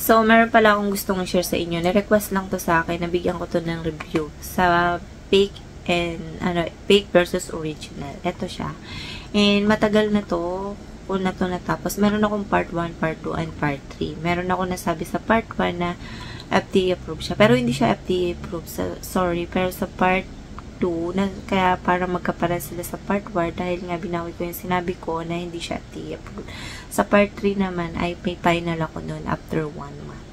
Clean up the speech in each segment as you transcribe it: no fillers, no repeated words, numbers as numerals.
So, meron pala akong gustong i-share sa inyo. Na-request lang to sa akin. Nabigyan ko to ng review sa fake and, fake versus original. Ito siya. And, matagal na to. Una to natapos. Meron akong part 1, part 2, and part 3. Meron ako nasabi sa part 1 na FDA approved siya. Pero hindi siya FDA approved. Sorry. Pero sa part 2, kaya parang magkapara sila sa part 1 dahil nga binawi ko yung sinabi ko na hindi siya FDA approved. Sa part 3 naman ay may final ako nun after 1 month.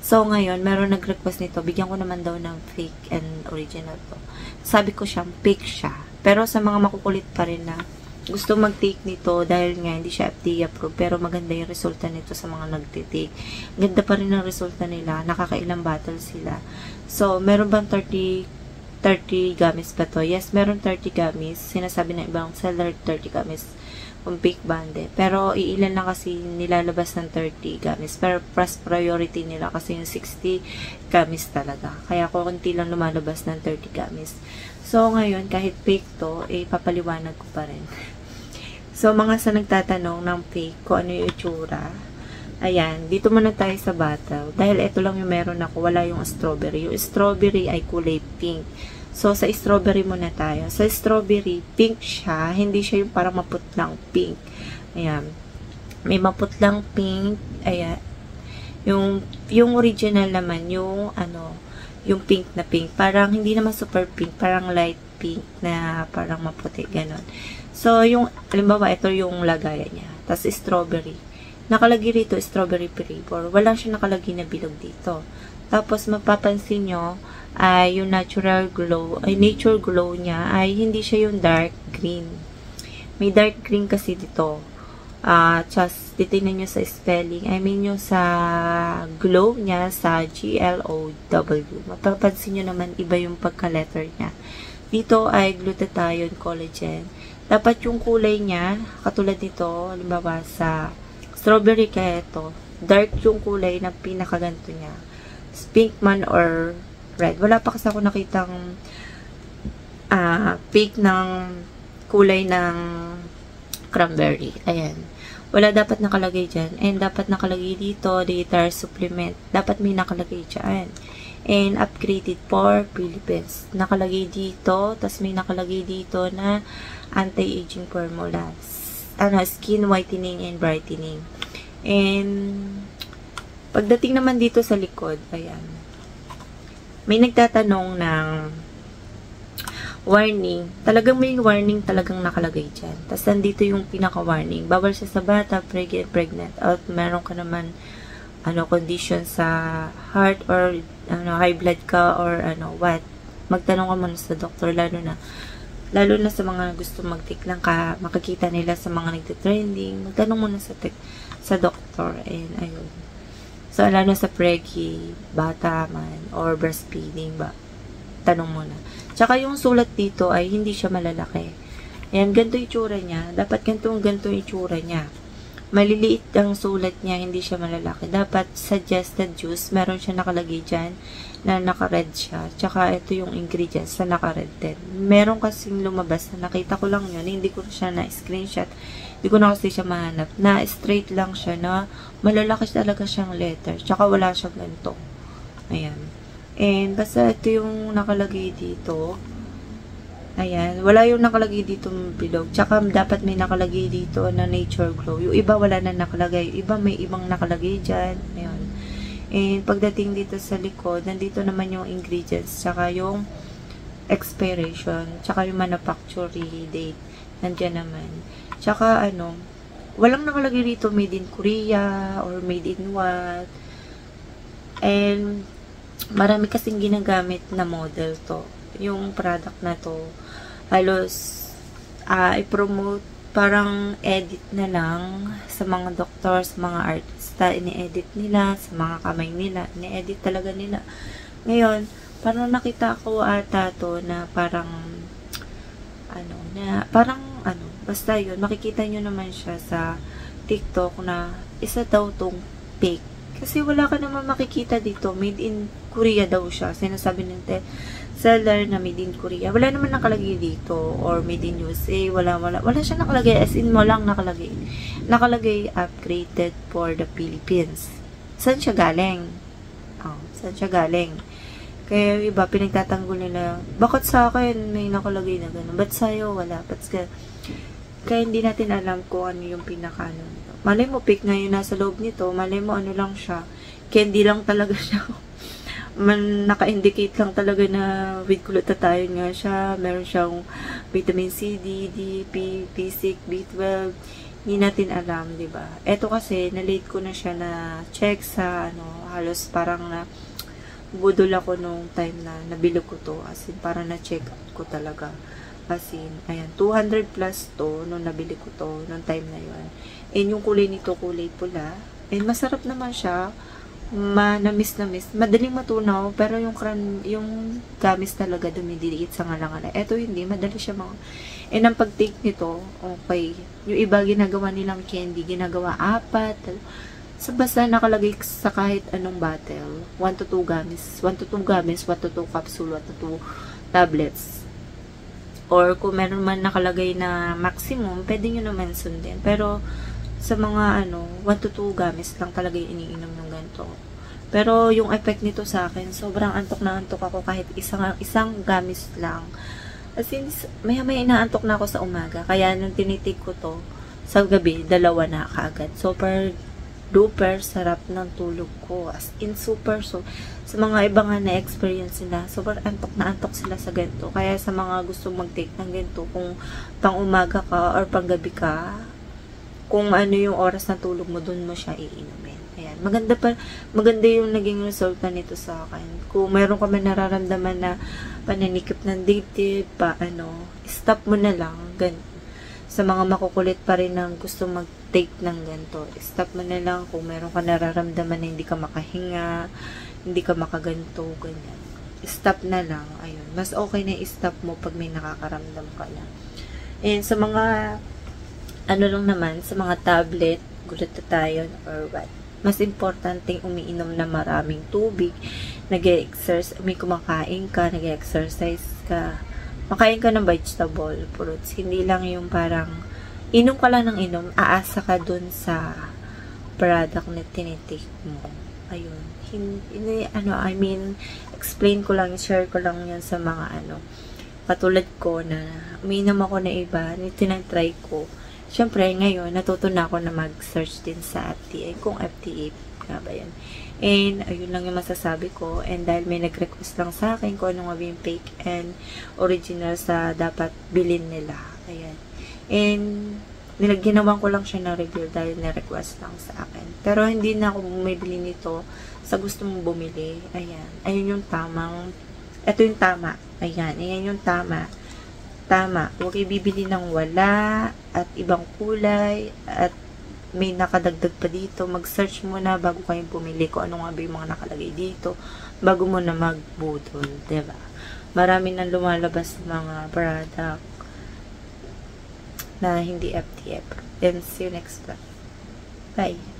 So ngayon, meron nag-request nito. Bigyan ko naman daw ng fake and original to. Sabi ko siyang fake siya. Pero sa mga makukulit pa rin na gusto mag-take nito dahil nga hindi siya FDA approved pero maganda yung resulta nito sa mga nagtitake. Ganda pa rin ang resulta nila. Nakakailang bottle sila. So, meron bang 30 gummies pa to? Yes, meron 30 gummies. Sinasabi ng ibang seller 30 gummies kung fake bande. Pero iilan lang kasi nilalabas ng 30 gummies. Pero first priority nila kasi yung 60 gummies talaga. Kaya konti lang lumalabas ng 30 gummies. So, ngayon, kahit fake to, papaliwanag ko pa rin. So, mga sa nagtatanong ng fake, kung ano yung itsura, ayan, dito muna tayo sa bottle. Dahil ito lang yung meron ako, wala yung strawberry. Yung strawberry ay kulay pink. So, sa strawberry muna tayo. Sa strawberry, pink siya. Hindi siya yung parang maputlang pink. Ayan. May maputlang pink. Ayan. Yung original naman, yung pink na pink. Parang hindi naman super pink. Parang light pink na parang maputi. Ganon. So, halimbawa, ito yung lagayan niya. Tapos, strawberry. Nakalagay rito, strawberry flavor. Wala siya nakalagay na bilog dito. Tapos, mapapansin nyo, ay yung nature glow niya, ay hindi siya yung dark green. May dark green kasi dito. Just, titignan nyo sa spelling. I mean, yung sa glow niya, sa G-L-O-W. Mapapansin nyo naman, iba yung pagka-letter niya. Dito ay glutathione collagen. Dapat yung kulay niya, katulad nito, halimbawa sa strawberry kaya ito, dark yung kulay na pinakaganto niya. Pink man or red. Wala pa kasi ako nakitang pink ng kulay ng cranberry. Ayan. Wala dapat nakalagay dyan. And dapat nakalagay dito, dietary supplement. Dapat may nakalagay dyan. And upgraded for Philippines. Nakalagay dito, tas may nakalagay dito na anti-aging formula. Skin whitening and brightening. And pagdating naman dito sa likod, ayan. May nagtatanong ng warning. Talagang may warning talagang nakalagay dyan. Tapos nandito yung pinaka-warning. Bawal siya sa bata, pregnant. At meron ka naman condition sa heart or high blood ka or what. Magtanong ka muna sa doktor lalo na sa mga gusto mag-take lang ka, makikita nila sa mga nagte-trending. Magtanong muna sa doktor and ayun. So, lalo sa preggy, bata man, or breastfeeding ba, tanong muna. Tsaka yung sulat dito ay hindi siya malalaki. Ayan, ganito yung itsura niya. Dapat ganito yung itsura niya. Maliliit ang sulat niya, hindi siya malalaki. Dapat suggested use, meron siya nakalagay dyan na naka-red siya. Tsaka ito yung ingredients na naka-red din. Meron kasing lumabas na nakita ko lang yun, hindi ko siya na-screenshot. Hindi ko na kasi siya mahanap. Na straight lang siya na malalaki talaga siyang letter. Tsaka wala siyang ganito. Ayan. And basta ito yung nakalagay dito. Ayan. Wala yung nakalagay dito bilog. Tsaka dapat may nakalagay dito na nature glow. Yung iba wala na nakalagay. Yung iba may ibang nakalagay dyan. Ayan. And pagdating dito sa likod, nandito naman yung ingredients. Tsaka yung expiration. Tsaka yung manufacturing date. Nandiyan naman. Tsaka walang nakalagay dito made in Korea or made in what. And marami kasing ginagamit na model to. Yung product na to, halos i-promote, parang edit na lang sa mga doctors, mga artista, ini-edit nila, sa mga kamay nila, ini-edit talaga nila. Ngayon, parang nakita ko ata to na parang basta yun, makikita nyo naman siya sa TikTok na isa daw tong fake. Kasi wala ka naman makikita dito, made in Korea daw siya. Sinasabi ng seller na made in Korea. Wala naman nakalagay dito, or made in USA. Wala siya nakalagay, as in walang nakalagay. Nakalagay upgraded for the Philippines. saan siya galing? Oh, saan siya galing? Kaya yung iba, pinagtatanggol nila, bakit sa akin may nakalagay na gano'n? Ba't sa'yo wala? Kaya hindi natin alam kung ano yung pinaka-ano. Malay mo, pick nga yung nasa loob nito. Malay mo, ano lang siya. Candy lang talaga siya. Naka-indicate lang talaga na with glutathione nga siya. Meron siyang vitamin C, D, D, P, B6, B12. Hindi natin alam, di ba? Eto kasi, na-late ko na siya na check sa, halos parang na budol ako nung time na nabili ko to. As in, parang na-check out ko talaga. As in, ayan, 200 plus to nung nabili ko to, nung time na yun. And yung kulay nito, kulay pula. And masarap naman siya. Namis. Madaling matunaw, pero yung gamis talaga dumidiliit sa ngalangala. Eto hindi, madali siya And ang pag-take nito, okay. Yung iba ginagawa nilang candy, ginagawa 4. So, basta nakalagay sa kahit anong bottle. 1 to 2 gamis. 1 to 2 gamis, 1 to 2 capsule, 1 to 2 tablets. Or kung meron man nakalagay na maximum, pwede nyo naman sundin. Pero, sa mga 1 to 2 gamis lang talaga yung iniinom ng ganito. Pero, yung effect nito sa akin, sobrang antok na antok ako kahit isang gamis lang. As in, maya inaantok na ako sa umaga. Kaya, nung tinitig ko to, sa gabi, 2 na kaagad. Super duper sarap ng tulog ko. As in, super. So, sa mga iba nga na-experience nila, super antok na antok sila sa ganito. Kaya sa mga gusto mag-take ng ganito, kung pang umaga ka or pang gabi ka, kung ano yung oras na tulog mo, dun mo siya iinumin. Ayan. Maganda yung naging resulta nito sa akin. Kung meron ka man nararamdaman na pananikip ng dibdib, stop mo na lang. Ganito. Sa mga makukulit pa rin ng gusto mag-take ng ganito, stop mo na lang kung meron ka nararamdaman na hindi ka makahinga, hindi ka makaganto, ganyan. Stop na lang. Ayun. Mas okay na i-stop mo pag may nakakaramdam ka na. And sa mga, lang naman, sa mga tablet, glutathione or what, mas importanteng umiinom na maraming tubig, nag-exercise, may kumakain ka, nag-exercise ka, makain ka ng vegetable, fruits. Hindi lang yung parang, inom ka lang ng inom, aasa ka dun sa product na tinitake mo. Ayun. Explain ko lang, share ko lang yan sa mga katulad ko na uminom ako na iba, tinatry ko. Siyempre, ngayon, natuto na ako na mag-search din sa FDA, kung FDA nga ba yan. And, ayun lang yung masasabi ko. And dahil may nag-request lang sa akin kung ano nga yung fake and original sa dapat bilhin nila. Ayan. And, ginawan ko lang siya na review dahil na-request lang sa akin. Pero, hindi na ako bumibili nito sa gusto mong bumili. Ayan. Ayun yung tamang, ito yung tama. Ayan. Ayan yung tama. Tama. Huwag ibibili ng wala at ibang kulay at may nakadagdag pa dito. Mag-search muna bago kayo pumili kung ano nga ba yung mga nakalagay dito bago mo na magbudol, diba? Marami nang lumalabas mga product na hindi FTF. And see you next time. Bye!